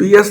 PS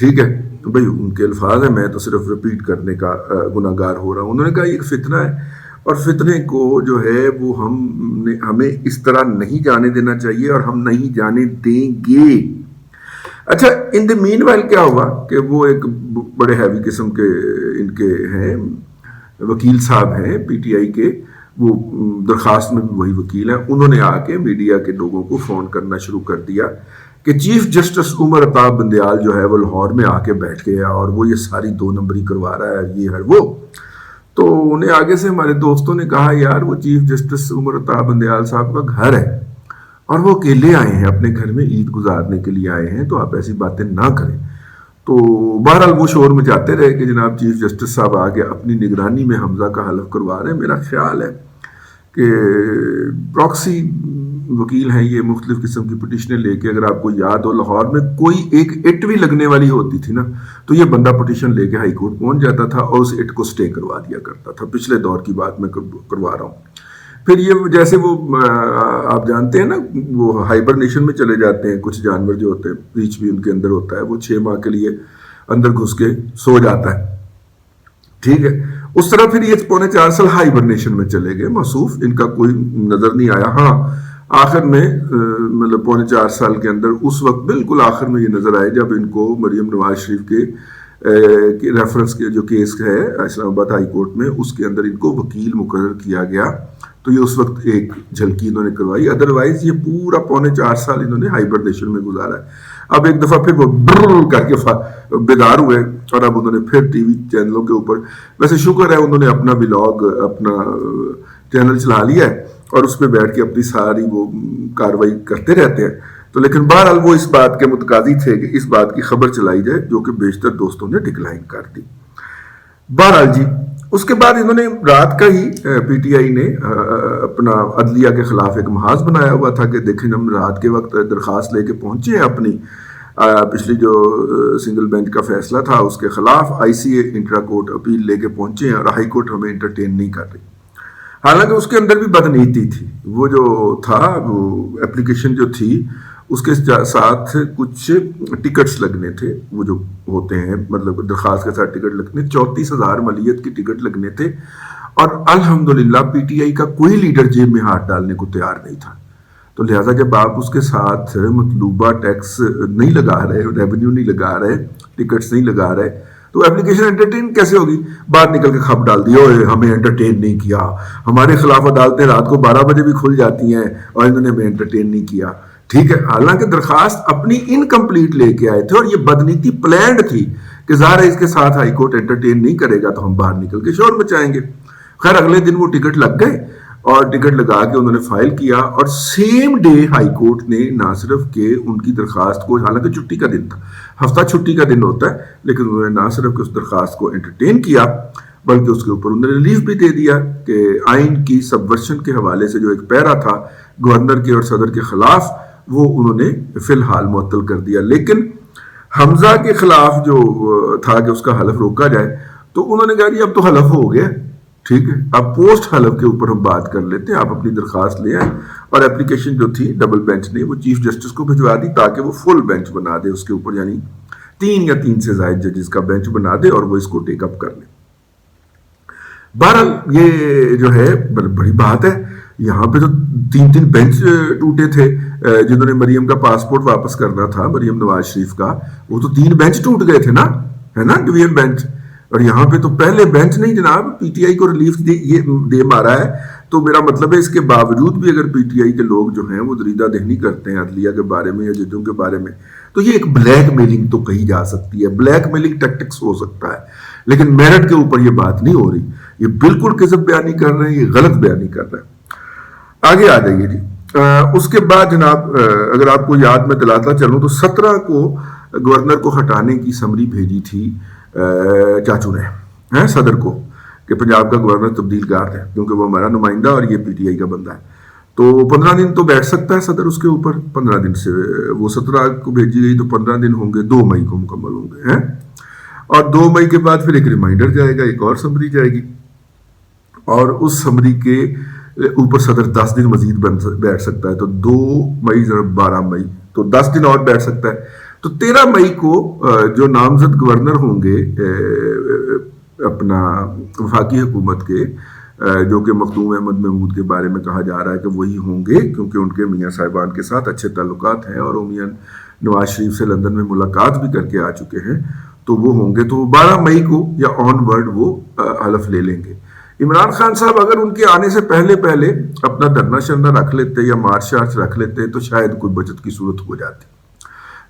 ٹھیک ہے بھائی، ان کے الفاظ ہیں، میں تو صرف رپیٹ کرنے کا گناہ گار ہو رہا ہوں. انہوں نے کہا یہ ایک فتنہ ہے، اور فتنے کو جو ہے وہ ہمیں اس طرح نہیں جانے دینا چاہیے، اور ہم نہیں جانے دیں گے. اچھا، ان دی مین وائل کیا ہوا کہ وہ ایک بڑے ہیوی قسم کے ان کے ہیں وکیل صاحب ہیں پی ٹی آئی کے، وہ درخواست میں بھی وہی وکیل ہیں. انہوں نے آ کے میڈیا کے لوگوں کو فون کرنا شروع کر دیا کہ چیف جسٹس عمر عطا بندیال جو ہے وہ لاہور میں آ کے بیٹھ گیا اور وہ یہ ساری 2 نمبری کروا رہا ہے، یہ ہے وہ. تو انہیں آگے سے ہمارے دوستوں نے کہا یار وہ چیف جسٹس عمر عطا بندیال صاحب کا گھر ہے اور وہ اکیلے آئے ہیں اپنے گھر میں عید گزارنے کے لیے آئے ہیں، تو آپ ایسی باتیں نہ کریں. تو بہرحال وہ شور مچاتے رہے کہ جناب چیف جسٹس صاحب آگے اپنی نگرانی میں حمزہ کا حلف کروا رہے ہیں. میرا خیال ہے کہ پراکسی وکیل ہیں یہ، مختلف قسم کی پٹیشنیں لے کے، اگر آپ کو یاد ہو لاہور میں کوئی ایک اٹ بھی لگنے والی ہوتی تھی نا، تو یہ بندہ پٹیشن لے کے ہائی کورٹ پہنچ جاتا تھا اور اس اٹ کو سٹے کروا دیا کرتا تھا. پچھلے دور کی بات میں کروا رہا ہوں. پھر یہ جیسے وہ آپ جانتے ہیں نا، وہ ہائبرنیشن میں چلے جاتے ہیں کچھ جانور جو ہوتے ہیں، ریچھ بھی ان کے اندر ہوتا ہے، وہ 6 ماہ کے لیے اندر گھس کے سو جاتا ہے. ٹھیک ہے، اس طرح پھر یہ 3.25 سال ہائبرنیشن میں چلے گئے، موصوف ان کا کوئی نظر نہیں آیا. ہاں آخر میں مطلب 3.25 سال کے اندر اس وقت بالکل آخر میں یہ نظر آئے جب ان کو مریم نواز شریف کے ریفرنس کے جو کیس ہے اسلام آباد ہائی کورٹ میں، اس کے اندر ان کو وکیل مقرر کیا گیا. تو یہ اس وقت ایک جھلکی انہوں نے کروائی، ادروائز یہ پورا 3.25 سال انہوں نے ہائبرنیشن میں گزارا ہے. اب ایک دفعہ پھر وہ برر کر کے بیدار ہوئے اور اب انہوں نے پھر ٹی وی چینلوں کے اوپر، ویسے شکر ہے انہوں نے اپنا ولاگ اپنا چینل چلا لیا ہے اور اس پہ بیٹھ کے اپنی ساری وہ کاروائی کرتے رہتے ہیں. تو لیکن بہرحال وہ اس بات کے متقاضی تھے کہ اس بات کی خبر چلائی جائے، جو کہ بیشتر دوستوں نے ڈکلائن کر دی. بہرحال جی، اس کے بعد انہوں نے رات کا ہی پی ٹی آئی نے اپنا عدلیہ کے خلاف ایک محاذ بنایا ہوا تھا کہ دیکھیں ہم رات کے وقت درخواست لے کے پہنچے ہیں اپنی پچھلی جو سنگل بینچ کا فیصلہ تھا اس کے خلاف آئی سی اے انٹرا کورٹ اپیل لے کے پہنچے ہیں اور ہائی کورٹ ہمیں انٹرٹین نہیں کر رہی. حالانکہ اس کے اندر بھی بدنیتی تھی. وہ جو تھا وہ اپلیکیشن جو تھی اس کے ساتھ کچھ ٹکٹس لگنے تھے، وہ جو ہوتے ہیں مطلب درخواست کے ساتھ ٹکٹ لگنے، 34,000 ملیت کی ٹکٹ لگنے تھے. اور الحمدللہ پی ٹی آئی کا کوئی لیڈر جیب میں ہاتھ ڈالنے کو تیار نہیں تھا. تو لہٰذا جب آپ اس کے ساتھ مطلوبہ ٹیکس نہیں لگا رہے، ریونیو نہیں لگا رہے، ٹکٹس نہیں لگا رہے، تو اپلیکیشن انٹرٹین کیسے ہوگی؟ باہر نکل کے خب ڈال دیا ہمیں انٹرٹین نہیں کیا، ہمارے خلاف عدالتیں رات کو 12 بجے بھی کھل جاتی ہیں اور انہوں نے ہمیں انٹرٹین نہیں کیا. ٹھیک ہے، حالانکہ درخواست اپنی انکمپلیٹ لے کے آئے تھے اور یہ بدنیتی پلانڈ تھی کہ ظاہر ہے اس کے ساتھ ہائی کورٹ انٹرٹین نہیں کرے گا تو ہم باہر نکل کے شور مچائیں گے. خیر اگلے دن وہ ٹکٹ لگ گئے اور ٹکٹ لگا کے انہوں نے فائل کیا اور سیم ڈے ہائی کورٹ نے نہ صرف کہ ان کی درخواست کو، حالانکہ چھٹی کا دن تھا، ہفتہ چھٹی کا دن ہوتا ہے، لیکن انہوں نے نہ صرف کہ اس درخواست کو انٹرٹین کیا بلکہ اس کے اوپر انہوں نے ریلیف بھی دے دیا کہ آئین کی سبورشن کے حوالے سے جو ایک پیرا تھا گورنر کے اور صدر کے خلاف، وہ انہوں نے فی الحال معطل کر دیا. لیکن حمزہ کے خلاف جو تھا کہ اس کا حلف روکا جائے، تو انہوں نے کہا جی اب تو حلف ہو گیا، ٹھیک ہے، اب پوسٹ حلف کے اوپر ہم بات کر لیتے ہیں، آپ اپنی درخواست لے آئیں. اور اپلیکیشن جو تھی ڈبل بینچ نے وہ چیف جسٹس کو بھجوا دی تاکہ وہ فل بینچ بنا دے اس کے اوپر، یعنی 3 یا 3 سے زائد ججز کا بینچ بنا دے اور وہ اس کو ٹیک اپ کر لے. بہرحال یہ جو ہے بڑی بات ہے. یہاں پہ تو 3 بینچ ٹوٹے تھے، جنہوں نے مریم کا پاسپورٹ واپس کرنا تھا، مریم نواز شریف کا، وہ تو 3 بینچ ٹوٹ گئے تھے نا، ہے نا، ڈویژن بینچ. اور یہاں پہ تو پہلے بینچ نہیں جناب، پی ٹی آئی کو ریلیف دے مارا ہے. تو میرا مطلب ہے اس کے باوجود بھی اگر پی ٹی آئی کے لوگ جو ہیں وہ دریدہ دہنی کرتے ہیں عدلیہ کے بارے میں یا ججوں کے بارے میں، تو یہ ایک بلیک میلنگ تو کہی جا سکتی ہے، بلیک میلنگ ٹیکٹکس ہو سکتا ہے، لیکن میرٹ کے اوپر یہ بات نہیں ہو رہی. یہ بالکل کذب بیانی کر رہے ہیں، یہ غلط بیانی کر رہے ہیں. آگے آ جائیے جی. اس کے بعد جناب اگر آپ کو یاد میں دلاتا چلوں تو 17 کو گورنر کو ہٹانے کی سمری بھیجی تھی چاچو نے صدر کو کہ پنجاب کا گورنر تبدیل کر دیں، کیونکہ وہ ہمارا نمائندہ اور یہ پی ٹی آئی کا بندہ ہے. تو 15 دن تو بیٹھ سکتا ہے صدر اس کے اوپر. 15 دن سے وہ 17 کو بھیجی گئی تو 15 دن ہوں گے، 2 مئی کو مکمل ہوں گے. اور 2 مئی کے بعد پھر ایک ریمائنڈر جائے گا، ایک اور سمری جائے گی، اور اس سمری کے اوپر صدر 10 دن مزید بیٹھ سکتا ہے. تو 2 مئی 12 مئی تو 10 دن اور بیٹھ سکتا ہے. تو 13 مئی کو جو نامزد گورنر ہوں گے اپنا وفاقی حکومت کے، جو کہ مخدوم احمد محمود کے بارے میں کہا جا رہا ہے کہ وہی ہوں گے، کیونکہ ان کے میاں صاحبان کے ساتھ اچھے تعلقات ہیں اور وہ میاں نواز شریف سے لندن میں ملاقات بھی کر کے آ چکے ہیں، تو وہ ہوں گے، تو 12 مئی کو یا آن ورڈ وہ حلف لے لیں گے۔ عمران خان صاحب اگر ان کے آنے سے پہلے اپنا دھرنا شرنا رکھ لیتے یا مارچ شارچ رکھ لیتے تو شاید کوئی بچت کی صورت ہو جاتی۔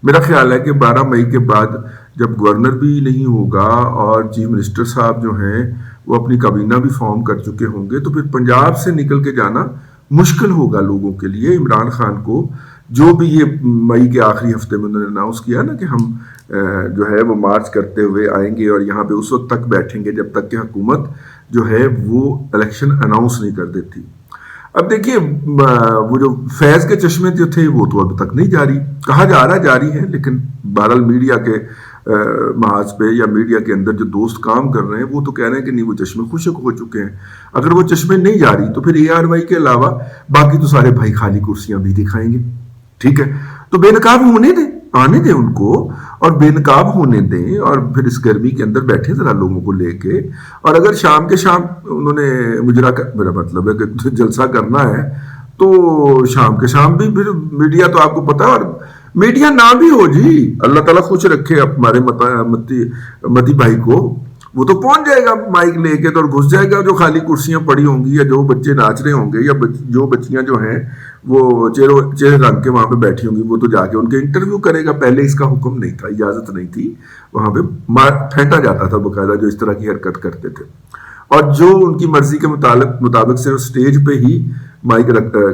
میرا خیال ہے کہ 12 مئی کے بعد جب گورنر بھی نہیں ہوگا اور چیف منسٹر صاحب جو ہیں وہ اپنی کابینہ بھی فارم کر چکے ہوں گے، تو پھر پنجاب سے نکل کے جانا مشکل ہوگا لوگوں کے لیے۔ عمران خان کو جو بھی یہ مئی کے آخری ہفتے میں انہوں نے اناؤنس کیا نا کہ ہم جو ہے وہ مارچ کرتے ہوئے آئیں گے اور یہاں پہ اس وقت تک بیٹھیں گے جب تک کہ حکومت جو ہے وہ الیکشن اناؤنس نہیں کر دیتی۔ اب دیکھیے وہ جو فیض کے چشمے جو تھے وہ تو اب تک نہیں جاری، کہا جا رہا جاری ہے، لیکن بہرحال میڈیا کے محاذ پہ یا میڈیا کے اندر جو دوست کام کر رہے ہیں وہ تو کہہ رہے ہیں کہ نہیں وہ چشمے خشک ہو چکے ہیں۔ اگر وہ چشمے نہیں جاری تو پھر ARY کے علاوہ باقی تو سارے بھائی خالی کرسیاں بھی دکھائیں گے، ٹھیک ہے؟ تو بے نقاب ہونے دیں، آنے دیں ان کو اور بے نقاب ہونے دیں، اور پھر اس گرمی کے اندر بیٹھے ذرا لوگوں کو لے کے، اور اگر شام کے شام انہوں نے میرا مطلب ہے کہ جلسہ کرنا ہے تو شام کے شام بھی پھر میڈیا تو آپ کو پتا ہے، اور میڈیا نہ بھی ہو جی، اللہ تعالیٰ خوش رکھے ہمارے متی بھائی کو، وہ تو پہنچ جائے گا مائک لے کے تو اور گھس جائے گا جو خالی کرسیاں پڑی ہوں گی یا جو بچے ناچ رہے ہوں گے یا جو بچیاں جو ہیں وہ چہرے رنگ کے وہاں پہ بیٹھی ہوں گی، وہ تو جا کے ان کے انٹرویو کرے گا۔ پہلے اس کا حکم نہیں تھا، اجازت نہیں تھی، وہاں پہ پھینٹا جاتا تھا باقاعدہ جو اس طرح کی حرکت کرتے تھے، اور جو ان کی مرضی کے مطابق صرف سٹیج پہ ہی مائک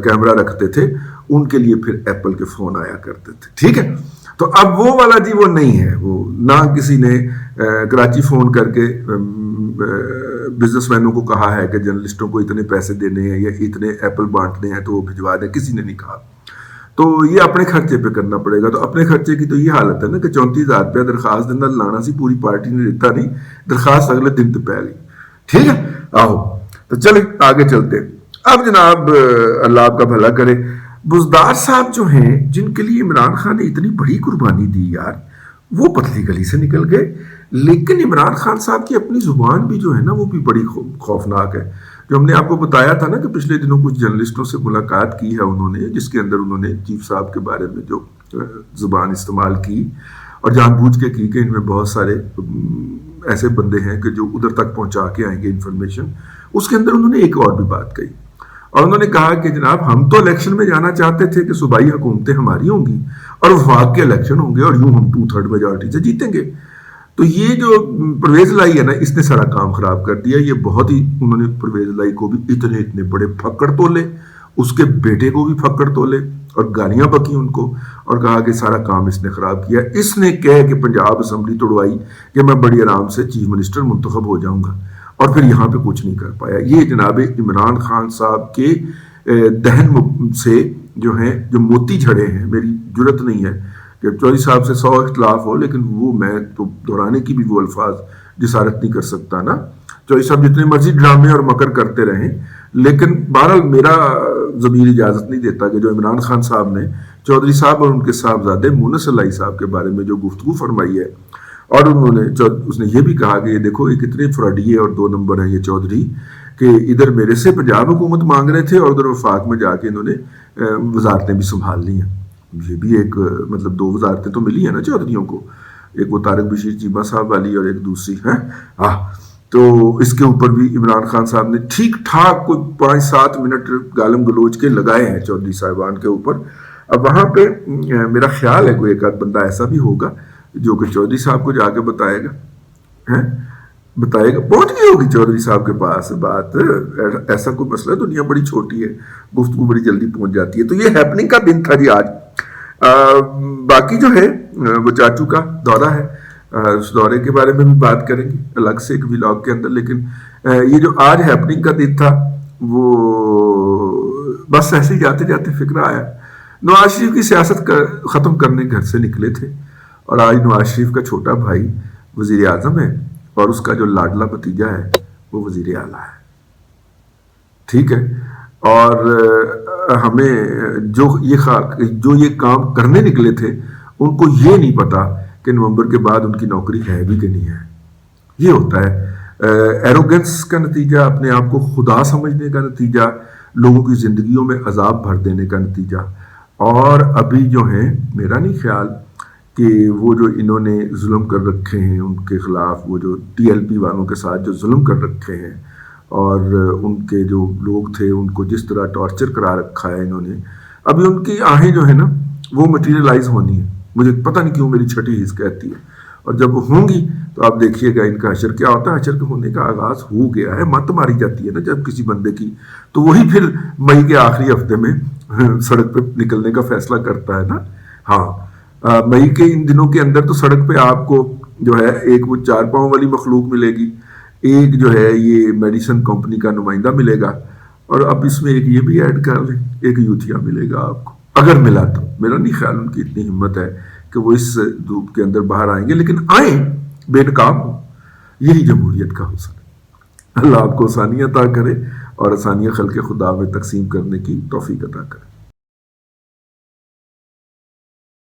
کیمرہ رکھتے تھے ان کے لیے پھر ایپل کے فون آیا کرتے تھے، ٹھیک ہے؟ تو اب وہ والا جی وہ نہیں ہے، وہ نہ کسی نے کراچی فون کر کے بزنس مینوں کو کہا ہے کہ جرنلسٹوں کو اتنے پیسے دینے ہیں یا اتنے ایپل بانٹنے ہیں تو وہ بھجوا دیں، کسی نے نہیں کہا۔ تو یہ اپنے خرچے پہ کرنا پڑے گا۔ تو اپنے خرچے کی تو یہ حالت ہے نا کہ 34,000 روپیہ درخواست دینا لانا سی پوری پارٹی نے دیتا نہیں، درخواست اگلے دن تو پہ گئی، ٹھیک ہے؟ آہو تو چلیں آگے چلتے ہیں۔ اب جناب اللہ آپ کا بھلا کرے، بزدار صاحب جو ہیں جن کے لیے عمران خان نے اتنی بڑی قربانی دی یار، وہ پتلی گلی سے نکل گئے، لیکن عمران خان صاحب کی اپنی زبان بھی جو ہے نا وہ بھی بڑی خوفناک ہے۔ جو ہم نے آپ کو بتایا تھا نا کہ پچھلے دنوں کچھ جرنلسٹوں سے ملاقات کی ہے انہوں نے، جس کے اندر انہوں نے چیف صاحب کے بارے میں جو زبان استعمال کی اور جان بوجھ کے کی کہ ان میں بہت سارے ایسے بندے ہیں کہ جو ادھر تک پہنچا کے آئیں گے انفارمیشن، اس کے اندر انہوں نے ایک اور بھی بات کہی اور انہوں نے کہا کہ جناب ہم تو الیکشن میں جانا چاہتے تھے کہ صوبائی حکومتیں ہماری ہوں گی اور وفاق کے الیکشن ہوں گے اور یوں ہم 2/3 میجارٹی سے جیتیں گے۔ تو یہ جو پرویز لائی ہے نا اس نے سارا کام خراب کر دیا۔ یہ بہت ہی انہوں نے پرویز لائی کو بھی اتنے بڑے پھکڑ تولے، اس کے بیٹے کو بھی پھکڑ تولے اور گالیاں بکی ان کو اور کہا کہ سارا کام اس نے خراب کیا۔ اس نے کہہ کہ پنجاب اسمبلی توڑوائی کہ میں بڑی آرام سے چیف منسٹر منتخب ہو جاؤں گا اور پھر یہاں پہ کچھ نہیں کر پایا۔ یہ جناب عمران خان صاحب کے دہن سے جو ہیں جو موتی جھڑے ہیں، میری جرت نہیں ہے کہ چودھری صاحب سے 100 اختلاف ہو لیکن وہ میں تو دہرانے کی بھی وہ الفاظ جسارت نہیں کر سکتا نا۔ چودھری صاحب جتنے مرضی ڈرامے اور مکر کرتے رہیں لیکن بہرحال میرا ضمیر اجازت نہیں دیتا کہ جو عمران خان صاحب نے چودھری صاحب اور ان کے صاحبزادے مونس اللہ صاحب کے بارے میں جو گفتگو فرمائی ہے، اور اس نے یہ بھی کہا کہ یہ دیکھو یہ کتنے فراڈیے اور 2 نمبر ہیں یہ چودھری، کہ ادھر میرے سے پنجاب حکومت مانگ رہے تھے اور ادھر وفاق میں جا کے انہوں نے وزارتیں بھی سنبھال لی ہیں۔ یہ بھی ایک مطلب 2 وزارتیں تو ملی ہیں نا چودھریوں کو، ایک وہ طارق بشیر چیمہ صاحب والی اور ایک دوسری ہے۔ تو اس کے اوپر بھی عمران خان صاحب نے ٹھیک ٹھاک کوئی 5-7 منٹ گالم گلوچ کے لگائے ہیں چودھری صاحبان کے اوپر۔ اب وہاں پہ میرا خیال ہے کوئی ایک آدھ بندہ ایسا بھی ہوگا جو کہ چودھری صاحب کو جا کے بتائے گا، پہنچ گئی ہوگی چودھری صاحب کے پاس بات، ایسا کوئی مسئلہ، دنیا بڑی چھوٹی ہے، گفتگو بڑی جلدی پہنچ جاتی ہے۔ تو یہ ہیپننگ کا دن تھا جی آج۔ باقی جو ہے وہ چاچو کا دورہ ہے، اس دورے کے بارے میں بھی بات کریں گے الگ سے ایک ولاگ کے اندر، لیکن یہ جو آج ہیپننگ کا دن تھا وہ بس ایسے ہی جاتے جاتے فکر آیا۔ نواز شریف کی سیاست ختم کرنے گھر سے نکلے تھے اور آج نواز شریف کا چھوٹا بھائی وزیر اعظم ہے اور اس کا جو لاڈلا بھتیجا ہے وہ وزیر اعلیٰ ہے، ٹھیک ہے؟ اور ہمیں جو یہ کام کرنے نکلے تھے ان کو یہ نہیں پتا کہ نومبر کے بعد ان کی نوکری ہے بھی کہ نہیں ہے. یہ ہوتا ہے ایروگنس کا نتیجہ، اپنے آپ کو خدا سمجھنے کا نتیجہ، لوگوں کی زندگیوں میں عذاب بھر دینے کا نتیجہ. اور ابھی جو ہیں میرا نہیں خیال کہ وہ جو انہوں نے ظلم کر رکھے ہیں ان کے خلاف، وہ جو ٹی ایل پی والوں کے ساتھ جو ظلم کر رکھے ہیں اور ان کے جو لوگ تھے ان کو جس طرح ٹارچر کرا رکھا ہے انہوں نے، ابھی ان کی آہیں جو ہے نا وہ مٹیریلائز ہونی ہے. مجھے پتہ نہیں کیوں میری چھٹی حص کہتی ہے، اور جب وہ ہوں گی تو آپ دیکھیے گا ان کا حشر کیا ہوتا ہے. حشر کے ہونے کا آغاز ہو گیا ہے. مت ماری جاتی ہے نا جب کسی بندے کی، تو وہی پھر مئی کے آخری ہفتے میں سڑک پہ نکلنے کا فیصلہ کرتا ہے نا. ہاں، مئی کے ان دنوں کے اندر تو سڑک پہ آپ کو جو ہے ایک وہ 4 پاؤں والی مخلوق ملے گی، ایک جو ہے یہ میڈیسن کمپنی کا نمائندہ ملے گا، اور اب اس میں ایک یہ بھی ایڈ کر لیں، ایک یوتھیا ملے گا آپ کو، اگر ملا تو. میرا نہیں خیال ان کی اتنی ہمت ہے کہ وہ اس دھوپ کے اندر باہر آئیں گے، لیکن آئیں بے نقاب ہوں. یہی جمہوریت کا حسن ہے. اللہ آپ کو آسانیاں عطا کرے اور آسانیاں خلق خدا میں تقسیم کرنے کی توفیق عطا کرے.